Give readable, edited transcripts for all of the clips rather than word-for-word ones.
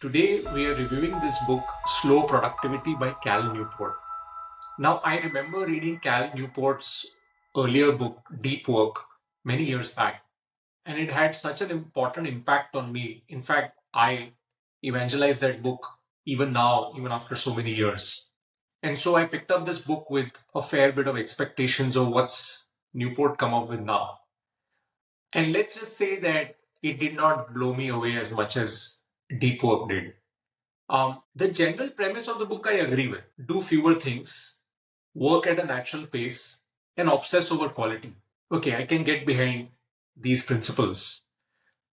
Today, we are reviewing this book, Slow Productivity by Cal Newport. Now, I remember reading Cal Newport's earlier book, Deep Work, many years back, and it had such an important impact on me. In fact, I evangelize that book even now, even after so many years. And so I picked up this book with a fair bit of expectations of what's Newport come up with now. And let's just say that it did not blow me away as much as Deep Work did. The general premise of the book I agree with. Do fewer things, work at a natural pace, and obsess over quality. Okay, I can get behind these principles.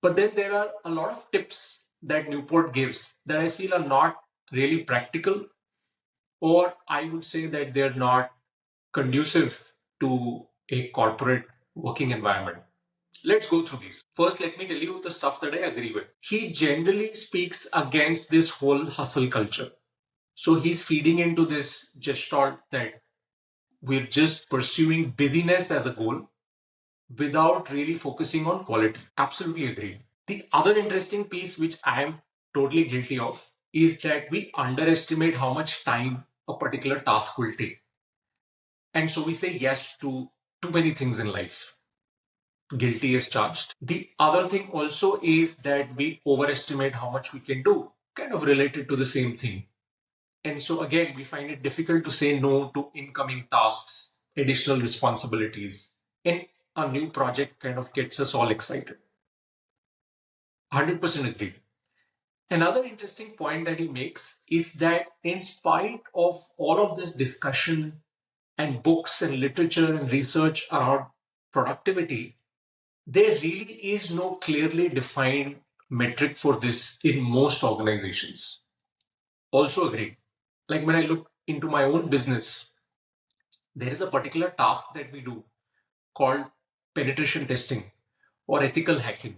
But then there are a lot of tips that Newport gives that I feel are not really practical, or I would say that they're not conducive to a corporate working environment. Let's go through these. First, let me tell you the stuff that I agree with. He generally speaks against this whole hustle culture. So he's feeding into this gestalt that we're just pursuing busyness as a goal without really focusing on quality. Absolutely agree. The other interesting piece, which I am totally guilty of, is that we underestimate how much time a particular task will take. And so we say yes to too many things in life. Guilty is charged. The other thing also is that we overestimate how much we can do, kind of related to the same thing. And so again, we find it difficult to say no to incoming tasks, additional responsibilities, and a new project kind of gets us all excited. 100% agreed. Another interesting point that he makes is that in spite of all of this discussion and books and literature and research around productivity, there really is no clearly defined metric for this in most organizations. Also agree. Like when I look into my own business, there is a particular task that we do called penetration testing or ethical hacking,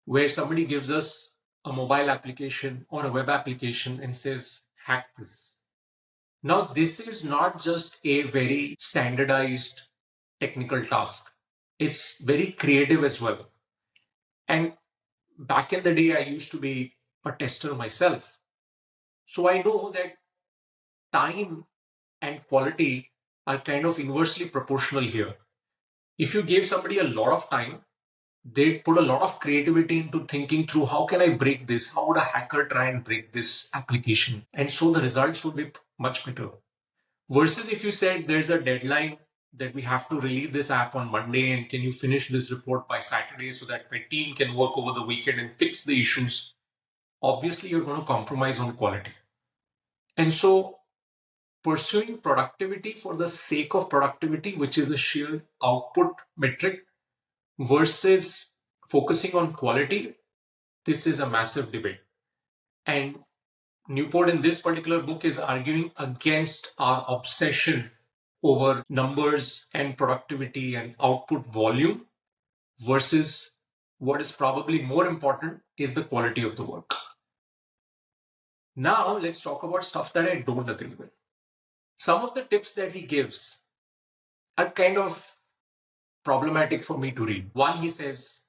where somebody gives us a mobile application or a web application and says, hack this. Now, this is not just a very standardized technical task, it's very creative as well. And back in the day, I used to be a tester myself. So I know that time and quality are kind of inversely proportional here. If you give somebody a lot of time, they put a lot of creativity into thinking through how can I break this? How would a hacker try and break this application? And so the results would be much better. Versus if you said there's a deadline that we have to release this app on Monday and can you finish this report by Saturday so that my team can work over the weekend and fix the issues? Obviously, you're going to compromise on quality. And so pursuing productivity for the sake of productivity, which is a sheer output metric, versus focusing on quality, this is a massive debate. And Newport in this particular book is arguing against our obsession over numbers and productivity and output volume versus what is probably more important is the quality of the work. Now let's talk about stuff that I don't agree with. Some of the tips that he gives are kind of problematic for me to read. One, he says,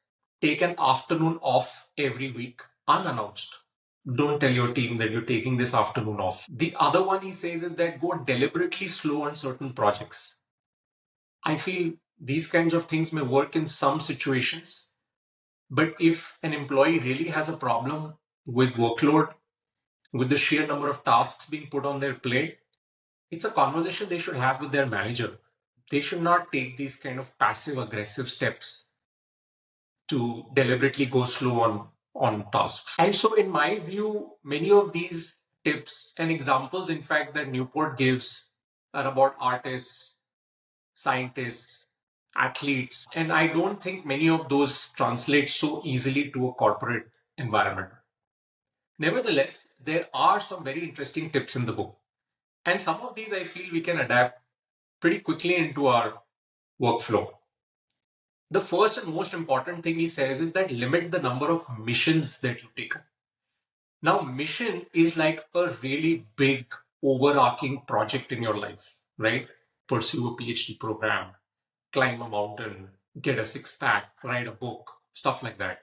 take an afternoon off every week, unannounced. Don't tell your team that you're taking this afternoon off. The other one he says is that go deliberately slow on certain projects. I feel these kinds of things may work in some situations, but if an employee really has a problem with workload, with the sheer number of tasks being put on their plate, it's a conversation they should have with their manager. They should not take these kind of passive aggressive steps to deliberately go slow on tasks. And so, in my view, many of these tips and examples, in fact, that Newport gives are about artists, scientists, athletes. And I don't think many of those translate so easily to a corporate environment. Nevertheless, there are some very interesting tips in the book. And some of these I feel we can adapt pretty quickly into our workflow. The first and most important thing he says is that limit the number of missions that you take up. Now, mission is like a really big overarching project in your life, right? Pursue a PhD program, climb a mountain, get a six pack, write a book, stuff like that.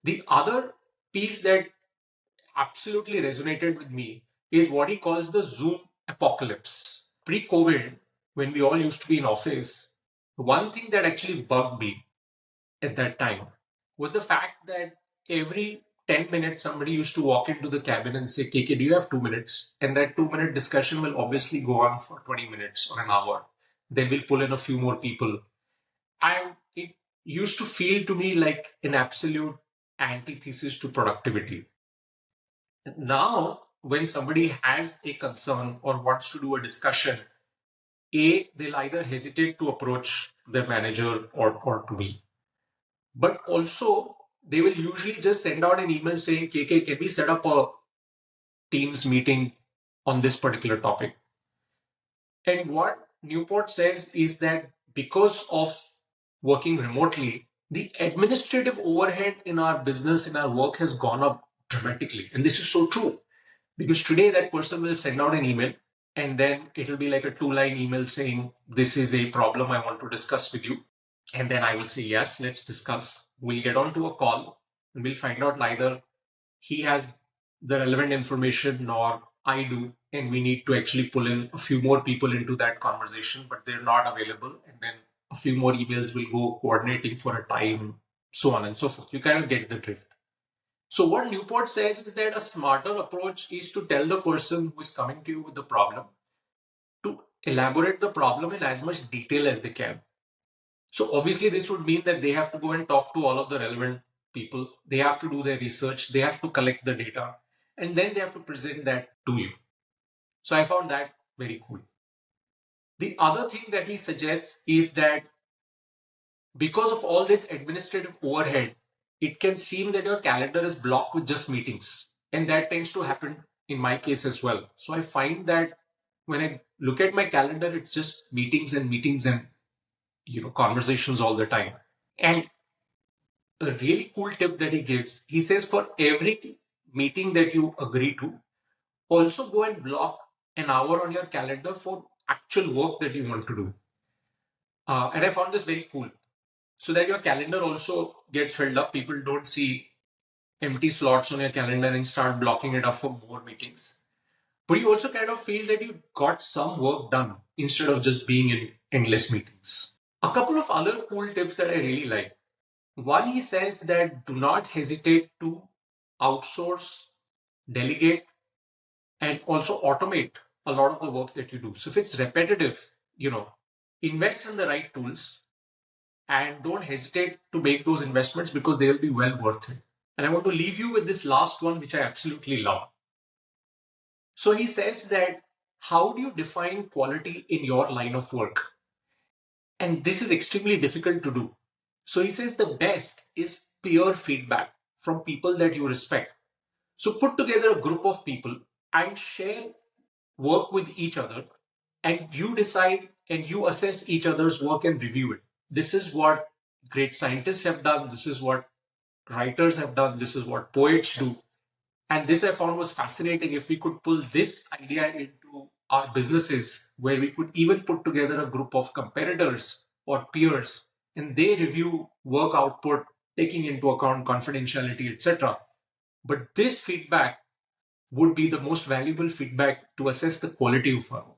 The other piece that absolutely resonated with me is what he calls the Zoom apocalypse. Pre-COVID, when we all used to be in office, one thing that actually bugged me at that time was the fact that every 10 minutes somebody used to walk into the cabin and say, KK, do you have 2 minutes? And that 2 minute discussion will obviously go on for 20 minutes or an hour. Then we'll pull in a few more people. And it used to feel to me like an absolute antithesis to productivity. Now, when somebody has a concern or wants to do a discussion, they'll either hesitate to approach their manager or to me. But also, they will usually just send out an email saying, KK, can we set up a Teams meeting on this particular topic? And what Newport says is that because of working remotely, the administrative overhead in our business, in our work has gone up dramatically. And this is so true because today that person will send out an email and then it'll be like a 2-line email saying, this is a problem I want to discuss with you. And then I will say, yes, let's discuss. We'll get on to a call and we'll find out neither he has the relevant information nor I do. And we need to actually pull in a few more people into that conversation, but they're not available. And then a few more emails will go coordinating for a time, so on and so forth. You kind of get the drift. So what Newport says is that a smarter approach is to tell the person who is coming to you with the problem to elaborate the problem in as much detail as they can. So obviously this would mean that they have to go and talk to all of the relevant people. They have to do their research. They have to collect the data and then they have to present that to you. So I found that very cool. The other thing that he suggests is that because of all this administrative overhead, it can seem that your calendar is blocked with just meetings. And that tends to happen in my case as well. So I find that when I look at my calendar, it's just meetings and meetings and conversations all the time. And a really cool tip that he gives, he says for every meeting that you agree to, also go and block an hour on your calendar for actual work that you want to do. And I found this very cool. So that your calendar also gets filled up. People don't see empty slots on your calendar and start blocking it up for more meetings. But you also kind of feel that you got some work done instead of just being in endless meetings. A couple of other cool tips that I really like. One, he says that do not hesitate to outsource, delegate, and also automate a lot of the work that you do. So if it's repetitive, invest in the right tools and don't hesitate to make those investments because they will be well worth it. And I want to leave you with this last one, which I absolutely love. So he says that how do you define quality in your line of work? And this is extremely difficult to do. So he says the best is peer feedback from people that you respect. So put together a group of people and share work with each other, and you decide and you assess each other's work and review it. This is what great scientists have done. This is what writers have done. This is what poets do. And this I found was fascinating. If we could pull this idea into our businesses, where we could even put together a group of competitors or peers, and they review work output, taking into account confidentiality, etc. But this feedback would be the most valuable feedback to assess the quality of our work.